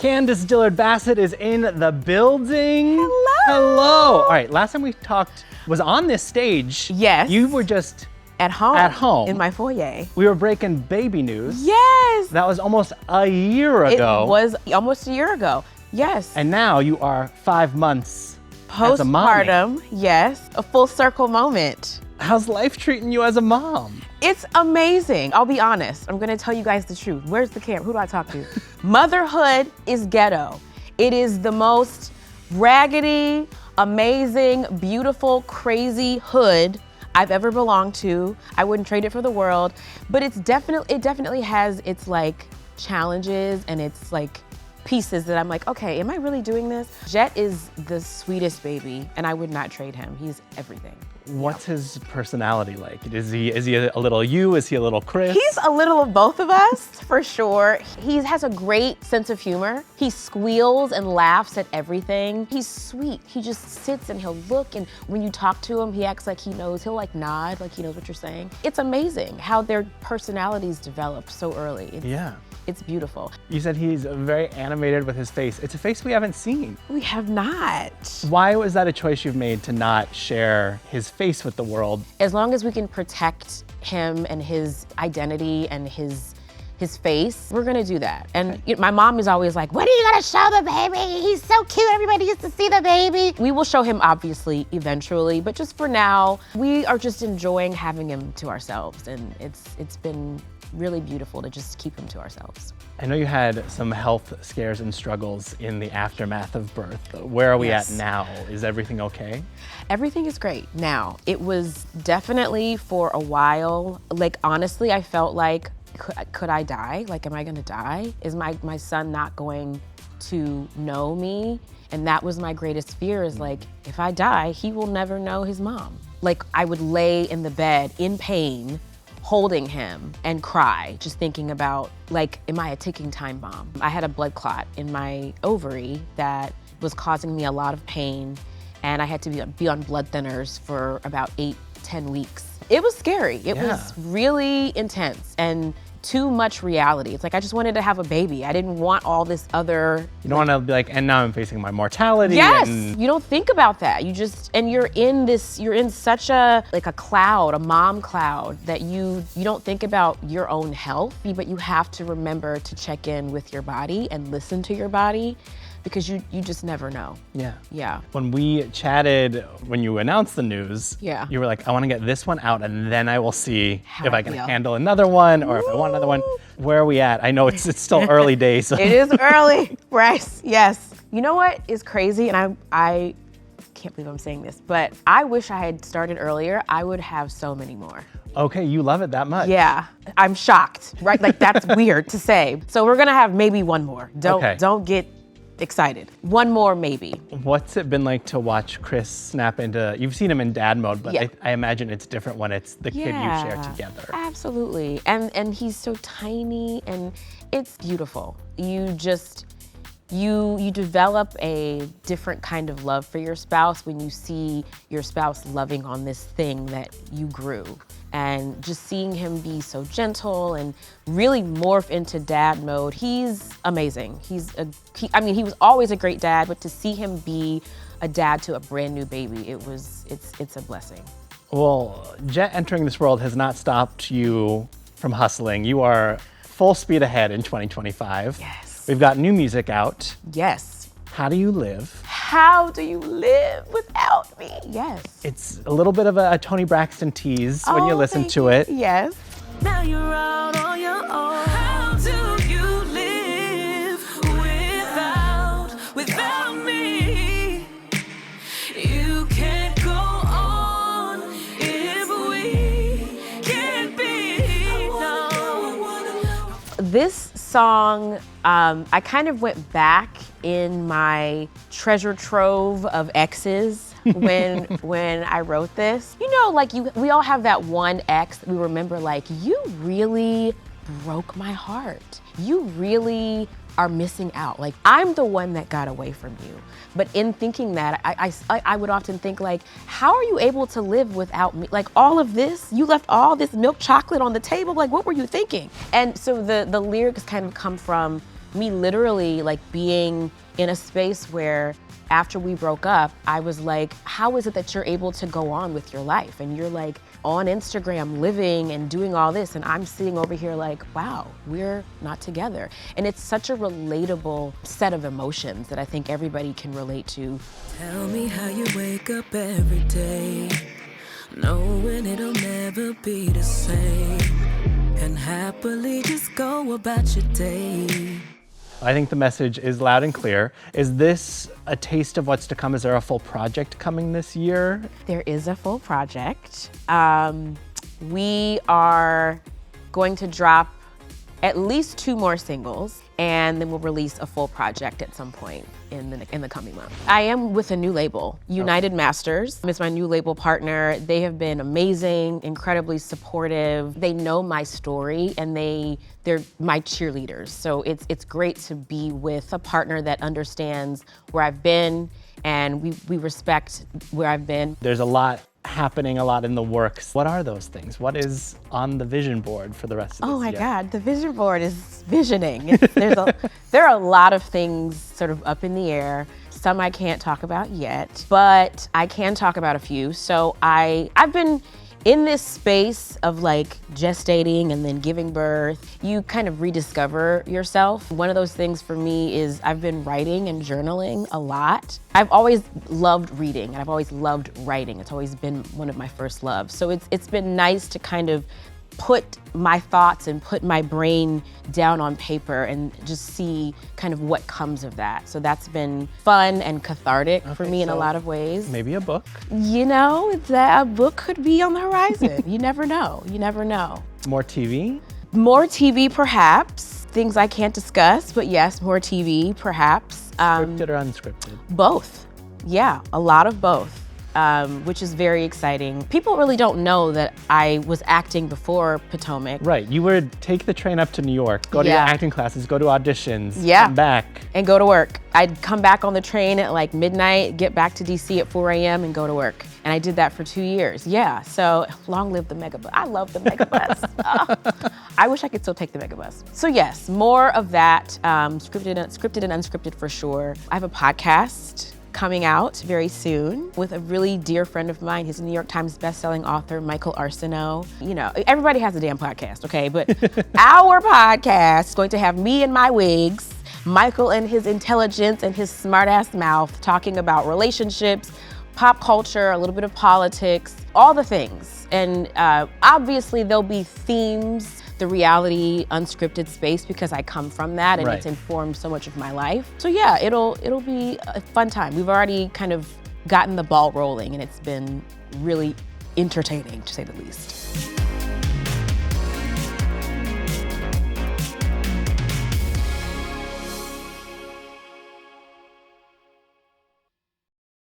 Candiace Dillard Bassett is in the building. Hello. Hello. All right, last time we talked was on this stage. Yes. You were just At home. At home. In my foyer. We were breaking baby news. Yes. That was almost a year ago. It was almost a year ago. Yes. And now you are 5 months as a mommy. Postpartum, yes. A full circle moment. How's life treating you as a mom? It's amazing. I'll be honest. I'm gonna tell you guys the truth. Where's the camera? Who do I talk to? Motherhood is ghetto. It is the most raggedy, amazing, beautiful, crazy hood I've ever belonged to. I wouldn't trade it for the world, but it definitely has its like challenges and its like pieces that I'm like, okay, am I really doing this? Jett is the sweetest baby and I would not trade him. He's everything. What's his personality like? Is he a little you? Is he a little Chris? He's a little of both of us, for sure. He has a great sense of humor. He squeals and laughs at everything. He's sweet. He just sits and he'll look, and when you talk to him, he acts like he knows. He'll like nod, like he knows what you're saying. It's amazing how their personalities develop so early. It's beautiful. You said he's very animated with his face. It's a face we haven't seen. We have not. Why was that a choice you've made to not share his face with the world? As long as we can protect him and his identity and his face, we're gonna do that. And my mom is always like, when are you gonna show the baby? He's so cute, everybody gets to see the baby. We will show him obviously eventually, but just for now, we are just enjoying having him to ourselves, and it's been really beautiful to just keep him to ourselves. I know you had some health scares and struggles in the aftermath of birth. Where are we at now? Is everything okay? Everything is great now. It was definitely for a while, like honestly, I felt like, could I die? Like, am I gonna die? Is my son not going to know me? And that was my greatest fear, is like, if I die, he will never know his mom. Like, I would lay in the bed in pain, holding him and cry, just thinking about, like, am I a ticking time bomb? I had a blood clot in my ovary that was causing me a lot of pain, and I had to be on blood thinners for about 8-10 weeks. It was scary. It was really intense and too much reality. It's like, I just wanted to have a baby. I didn't want all this other. You don't want to be like, and now I'm facing my mortality. Yes, and you don't think about that. You just, and you're in such a, like a cloud, a mom cloud, that you don't think about your own health, but you have to remember to check in with your body and listen to your body, because you just never know. Yeah. When we chatted, when you announced the news, you were like, I want to get this one out and then I will see if I can handle another one, or if I want another one. Where are we at? I know it's still early days. It is early, Bryce, yes. You know what is crazy, and I can't believe I'm saying this, but I wish I had started earlier. I would have so many more. Okay, you love it that much. Yeah, I'm shocked, right? Like, that's weird to say. So we're gonna have maybe one more. Don't get excited. One more, maybe. What's it been like to watch Chris snap into, you've seen him in dad mode, but I imagine it's different when it's the kid you share together. Absolutely, and he's so tiny, and it's beautiful. You develop a different kind of love for your spouse when you see your spouse loving on this thing that you grew. And just seeing him be so gentle and really morph into dad mode, he's amazing. He was always a great dad, but to see him be a dad to a brand new baby, it's a blessing. Well, Jett entering this world has not stopped you from hustling. You are full speed ahead in 2025. Yes. We've got new music out. Yes. How do you live? How do you live without me? Yes. It's a little bit of a Toni Braxton tease when you listen to it. Yes. Now you're out on your own. How do you live without me? You can't go on if we can't be. No. This song, I kind of went back in my treasure trove of exes when I wrote this. You know, like we all have that one ex that we remember, like, you really broke my heart. You really are missing out. Like, I'm the one that got away from you. But in thinking that, I would often think, like, how are you able to live without me? Like, all of this, you left all this milk chocolate on the table. Like, what were you thinking? And so the lyrics kind of come from me literally like being in a space where after we broke up, I was like, how is it that you're able to go on with your life? And you're like on Instagram living and doing all this, and I'm sitting over here like, wow, we're not together. And it's such a relatable set of emotions that I think everybody can relate to. Tell me how you wake up every day, knowing it'll never be the same, and happily just go about your day. I think the message is loud and clear. Is this a taste of what's to come? Is there a full project coming this year? There is a full project. We are going to drop at least 2 more singles, and then we'll release a full project at some point in the coming month. I am with a new label, United Masters. It's my new label partner. They have been amazing, incredibly supportive. They know my story, and they're my cheerleaders. So it's great to be with a partner that understands where I've been, and we respect where I've been. There's a lot happening, a lot in the works. What are those things? What is on the vision board for the rest of this year? Oh my God, the vision board is visioning. There are a lot of things sort of up in the air. Some I can't talk about yet, but I can talk about a few. So I've been in this space of like gestating and then giving birth. You kind of rediscover yourself. One of those things for me is I've been writing and journaling a lot. I've always loved reading and I've always loved writing. It's always been one of my first loves. So it's been nice to kind of put my thoughts and put my brain down on paper and just see kind of what comes of that. So that's been fun and cathartic for me in a lot of ways. Maybe a book? You know, a book could be on the horizon. You never know. You never know. More TV? More TV, perhaps. Things I can't discuss, but yes, more TV, perhaps. Scripted or unscripted? Both. Yeah, a lot of both. Which is very exciting. People really don't know that I was acting before Potomac. Right, you would take the train up to New York, go to your acting classes, go to auditions, come back. And go to work. I'd come back on the train at like midnight, get back to DC at 4 a.m. and go to work. And I did that for 2 years. Yeah, so long live the Megabus. I love the Megabus. I wish I could still take the Megabus. So yes, more of that, scripted and unscripted for sure. I have a podcast coming out very soon with a really dear friend of mine. He's a New York Times bestselling author, Michael Arsenault. You know, everybody has a damn podcast, okay? But our podcast is going to have me and my wigs, Michael and his intelligence and his smart-ass mouth, talking about relationships, pop culture, a little bit of politics, all the things. And obviously there'll be themes, the reality unscripted space, because I come from that and it's informed so much of my life. So yeah, it'll be a fun time. We've already kind of gotten the ball rolling and it's been really entertaining, to say the least.